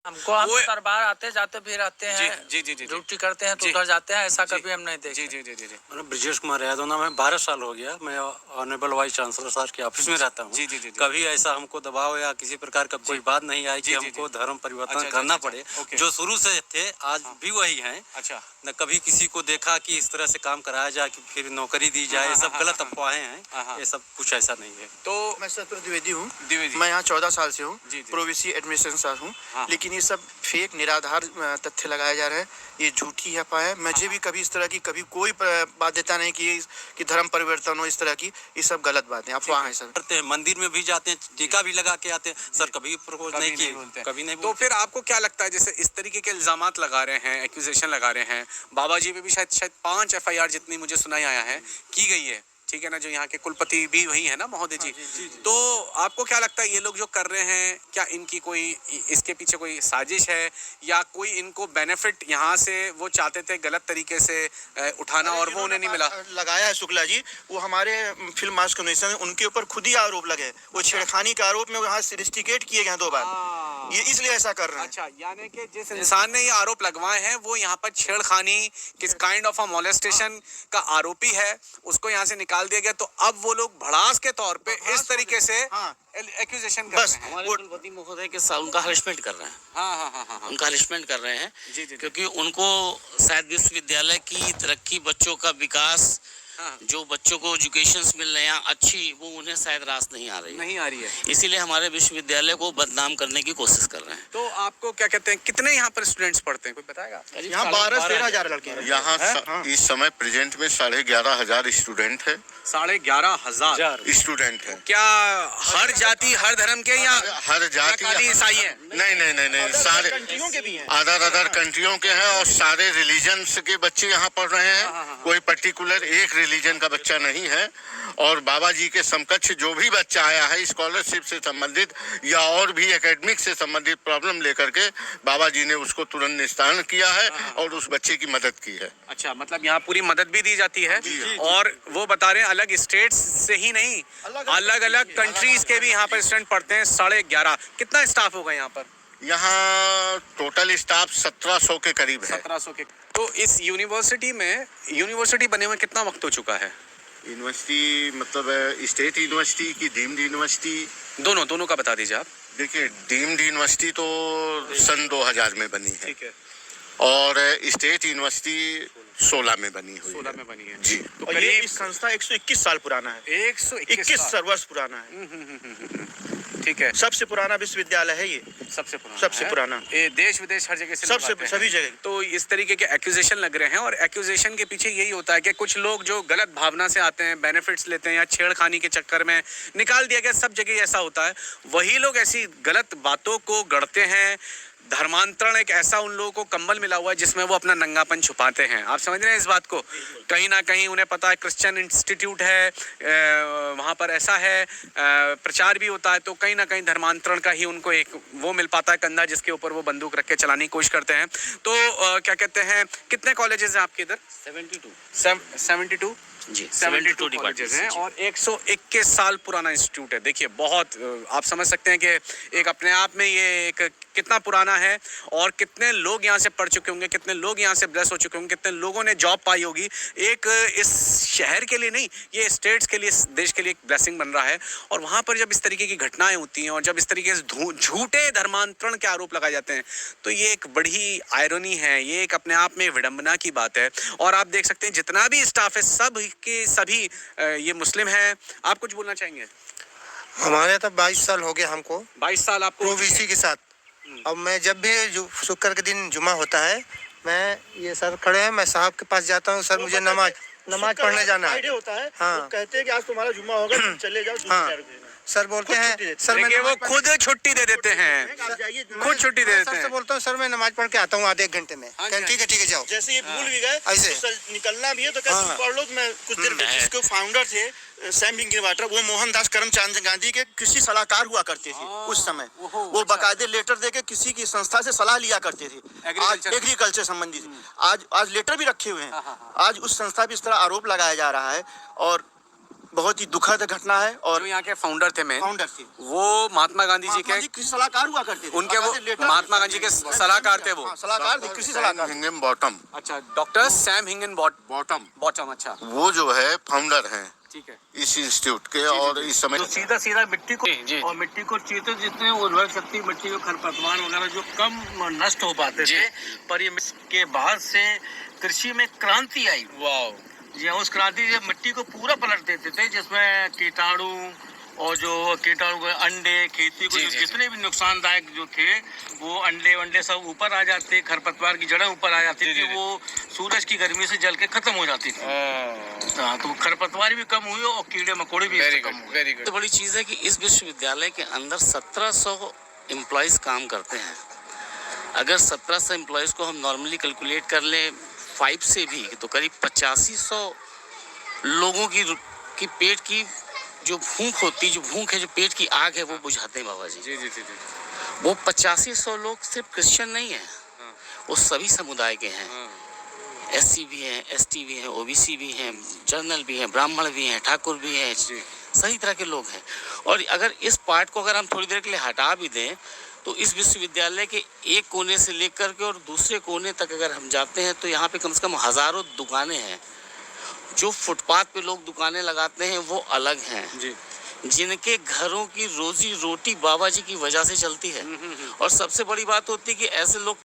हमको हम हर बार आते जाते भी रहते हैं, जी जी जी ड्यूटी करते हैं तो उधर जाते हैं, ऐसा कभी हम नहीं देखे। जी जी जी जी जी। मतलब ब्रजेश कुमार यादव नाम है, 12 साल हो गया मैं ऑनरेबल वाइस चांसलर सर के ऑफिस में रहता हूँ। जी जी जी। कभी ऐसा हमको दबाव या किसी प्रकार का कोई बात नहीं आई कि हमको धर्म परिवर्तन करना पड़े। जो शुरू से थे आज भी वही हैं। अच्छा, न कभी किसी को देखा कि इस तरह से काम कराया जाए कि फिर नौकरी दी जाए, ये सब गलत अफवाहें हैं, ये सब कुछ ऐसा नहीं है। तो मैं सतपाल द्विवेदी हूँ, द्विवेदी, मैं यहाँ 14 साल से हूँ, जी। प्रोविंसी एडमिनिस्ट्रेशन सर हूँ, हाँ। लेकिन ये सब फेक निराधार तथ्य लगाए जा रहे हैं, ये झूठी अफवाह है। मुझे भी कभी इस तरह की कभी कोई बाध्यता नहीं कि धर्म परिवर्तन हो, इस तरह की ये सब गलत बातें अफवाह है सर। करते हैं, मंदिर में भी जाते हैं, टीका भी लगा के आते हैं सर, कभी प्रपोज नहीं किए, कभी नहीं। तो फिर आपको क्या लगता है, जैसे इस तरीके के इल्जामात लगा रहे हैं, एक्यूजेशन लगा रहे हैं, बाबा जी पे भी शायद 5 FIR जितनी मुझे सुनाई आया है की गई है, ठीक है ना, जो यहाँ के कुलपति भी वही है ना महोदय जी। तो आपको क्या लगता है ये लोग जो कर रहे हैं, क्या इनकी कोई इसके पीछे कोई साजिश है या कोई इनको बेनिफिट यहाँ से वो चाहते थे गलत तरीके से उठाना और वो उन्हें नहीं मिला? लगाया है शुक्ला जी, वो हमारे फिल्म मास कमीशन उनके ऊपर खुद ही आरोप लगे, वो छेड़खानी के आरोप में वहाँ से रिस्टिकेट किए गए 2 बार, ये इसलिए ऐसा कर रहे हैं। अच्छा, यानी कि जिस इंसान ने ये आरोप लगवाए हैं वो यहाँ पर छेड़खानी, किस काइंड ऑफ अ मोलेस्टेशन का आरोपी है, उसको यहाँ से निकाल दिया गया। तो अब वो लोग भड़ास के तौर पे इस तरीके से एक्यूजेशन कर रहे हैं। हमारे कुलपति महोदय के साथ उनका हरेसमेंट कर रहे हैं। हाँ। उनका हरेसमेंट कर रहे हैं जी। क्योंकि उनको शायद विश्वविद्यालय की तरक्की, बच्चों का विकास, जो बच्चों को एजुकेशंस मिल रहे हैं अच्छी, वो उन्हें शायद रास नहीं आ रही है। इसीलिए हमारे विश्वविद्यालय को बदनाम करने की कोशिश कर रहे हैं। तो आपको क्या कहते हैं, कितने यहाँ पर स्टूडेंट्स पढ़ते हैं, कोई बताएगा? यहाँ 12-13 हजार लड़के हैं। यहाँ इस समय प्रेजेंट में 11,500 स्टूडेंट है। 11,500 स्टूडेंट है। क्या हर जाति हर धर्म के या हर जाति? खाली ईसाई है? नहीं, सारे कंट्रियों के भी हैं, अदर कंट्रियों के हैं और सारे रिलीजन्स के बच्चे यहाँ पढ़ रहे हैं। कोई पर्टिकुलर एक रिलीजन का बच्चा नहीं है। और बाबा जी के समकक्ष जो भी बच्चा आया है स्कॉलरशिप से संबंधित या और भी एकेडमिक से संबंधित प्रॉब्लम लेकर के, बाबा जी ने उसको तुरंत निस्तारण किया है और उस बच्चे की मदद की है। अच्छा, मतलब यहाँ पूरी मदद भी दी जाती है। और वो बता रहे हैं अलग स्टेट्स से ही नहीं, अलग कंट्रीज के भी यहाँ पर स्टूडेंट पढ़ते हैं। 11.5 कितना स्टाफ होगा यहाँ पर? यहाँ टोटल स्टाफ 1700 के करीब है। 1700 के। तो इस यूनिवर्सिटी बने हुए कितना वक्त हो चुका है? यूनिवर्सिटी मतलब स्टेट यूनिवर्सिटी की डीम्ड यूनिवर्सिटी? दोनों का बता दीजिए आप। देखिए, डीम्ड यूनिवर्सिटी तो सन 2000 में बनी है, ठीक है, और स्टेट यूनिवर्सिटी 16 में बनी हुई 16 में बनी है जी। तो और ये संस्था 121 साल पुराना है। 121 वर्ष पुराना है। ठीक है, सबसे पुराना विश्वविद्यालय है ये, सबसे पुराना। ये देश विदेश हर जगह से सभी जगह। तो इस तरीके के एक्यूजेशन लग रहे हैं और एक्यूजेशन के पीछे यही होता है कि कुछ लोग जो गलत भावना से आते हैं, बेनिफिट्स लेते हैं या छेड़खानी के चक्कर में निकाल दिया गया, सब जगह ऐसा होता है, वही लोग ऐसी गलत बातों को गढ़ते हैं। धर्मांतरण एक ऐसा उन लोगों को कंबल मिला हुआ है जिसमें वो अपना नंगापन छुपाते हैं। आप समझ रहे हैं इस बात को? कहीं ना कहीं उन्हें पता है क्रिश्चियन इंस्टीट्यूट है, वहाँ पर ऐसा है, प्रचार भी होता है, तो कहीं ना कहीं धर्मांतरण का ही उनको एक वो मिल पाता है कंधा जिसके ऊपर वो बंदूक रख के चलाने की कोशिश करते हैं। तो क्या कहते हैं, कितने कॉलेजेस हैं आपके इधर? 72 जी, 72 कॉलेजेस हैं और 121 साल पुराना इंस्टीट्यूट है। देखिए, बहुत आप समझ सकते हैं कि एक अपने आप में ये एक कितना पुराना है और कितने लोग यहाँ से पढ़ चुके होंगे, कितने लोग यहाँ से ब्लेस हो चुके होंगे, कितने लोगों ने जॉब पाई होगी। एक इस शहर के लिए नहीं, ये स्टेट्स के लिए, देश के लिए एक ब्लेसिंग बन रहा है। और वहाँ पर जब इस तरीके की घटनाएं होती हैं और जब इस तरीके से झूठे धर्मांतरण के आरोप लगाए जाते हैं तो ये एक बड़ी आयरनी है, ये एक अपने आप में विडंबना की बात है। और आप देख सकते हैं जितना भी स्टाफ है सब के सभी ये मुस्लिम हैं। आप कुछ बोलना चाहेंगे? हमारे तो 22 साल हो गए हमको। 22 साल आपको प्रोविंसी के साथ। अब मैं जब भी शुक्र के दिन जुमा होता है, मैं ये सर खड़े हैं, मैं साहब के पास जाता हूँ, सर मुझे नमाज पढ़ने जाना है। होता है, हाँ, वो कहते हैं कि आज तुम्हारा जुम्मा होगा, तुम चले जाओ। हाँ, सर बोलते हैं, सर मैं वो खुद छुट्टी दे देते हैं, खुद छुट्टी दे देते हैं। सर बोलता हूँ, सर मैं नमाज पढ़ के आता हूँ आधे 1 घंटे में। ठीक है जाओ। जैसे ये भूल भी गए ऐसे निकलना भी है तो कहते पढ़ लो। मैं कुछ देर जिसके फाउंडर थे सैम वाटर, वो मोहनदास करमचंद गांधी के कृषि सलाहकार हुआ करते थे उस समय। वो बाकायदे लेटर देके किसी की संस्था से सलाह लिया करते थे एग्रीकल्चर संबंधी। आज लेटर भी रखे हुए हैं। आज उस संस्था पे इस तरह आरोप लगाया जा रहा है और बहुत ही दुखद घटना है। और जो यहाँ के फाउंडर थे मैं फाउंडर थे वो महात्मा गांधी जी के कृषि सलाहकार हुआ करते थे। उनके वो महात्मा गांधी के सलाहकार थे वो। सलाहकार थे, कृषि सलाहकार। हिंगम बॉटम अच्छा, डॉक्टर सैम हिंगन बॉटम। अच्छा, वो जो है फाउंडर हैं ठीक है। इस इंस्टीट्यूट के। और इस समय तो सीधा सीधा मिट्टी को जी। और मिट्टी को चीरते जितने उर्वरक शक्ति मिट्टी को खरपतवार वगैरह जो कम नष्ट हो पाते थे, पर ये के बाद से कृषि में क्रांति आई। वाह, जी, उस क्रांति से मिट्टी को पूरा पलट देते थे, जिसमें कीटाणु और जो कीटाणु के अंडे खेती को जितने भी नुकसानदायक जो थे वो अंडे सब ऊपर आ जाते, खरपतवार की जड़ें ऊपर आ जाती थी, वो सूरज की गर्मी से जल के खत्म हो जाती थी। हाँ, तो खरपतवार भी कम हुई और कीड़े मकोड़े भी कम हुए। Very good. तो बड़ी चीज़ है कि इस विश्वविद्यालय के अंदर 1700 एम्प्लॉयज़ काम करते हैं। अगर 1700 एम्प्लॉयज़ को हम नॉर्मली कैलकुलेट कर लें 5 से भी, तो करीब 8500 लोगों की पेट की जो भूख होती, जो भूख है, जो पेट की आग है, वो बुझाते हैं बाबा जी। जी। वो 8500 लोग सिर्फ क्रिश्चियन नहीं हैं, वो सभी समुदाय के हैं। SC भी हैं, ST भी हैं, OBC भी हैं, जनरल भी हैं, ब्राह्मण भी हैं, ठाकुर भी हैं, सही तरह के लोग हैं। और अगर इस पार्ट को अगर हम थोड़ी देर के लिए हटा भी दें तो इस विश्वविद्यालय के एक कोने से लेकर के और दूसरे कोने तक अगर हम जाते हैं तो यहाँ पे कम से कम हज़ारों दुकानें हैं। जो फुटपाथ पे लोग दुकानें लगाते हैं वो अलग हैं जी। जिनके घरों की रोजी रोटी बाबा जी की वजह से चलती है। और सबसे बड़ी बात होती है कि ऐसे लोग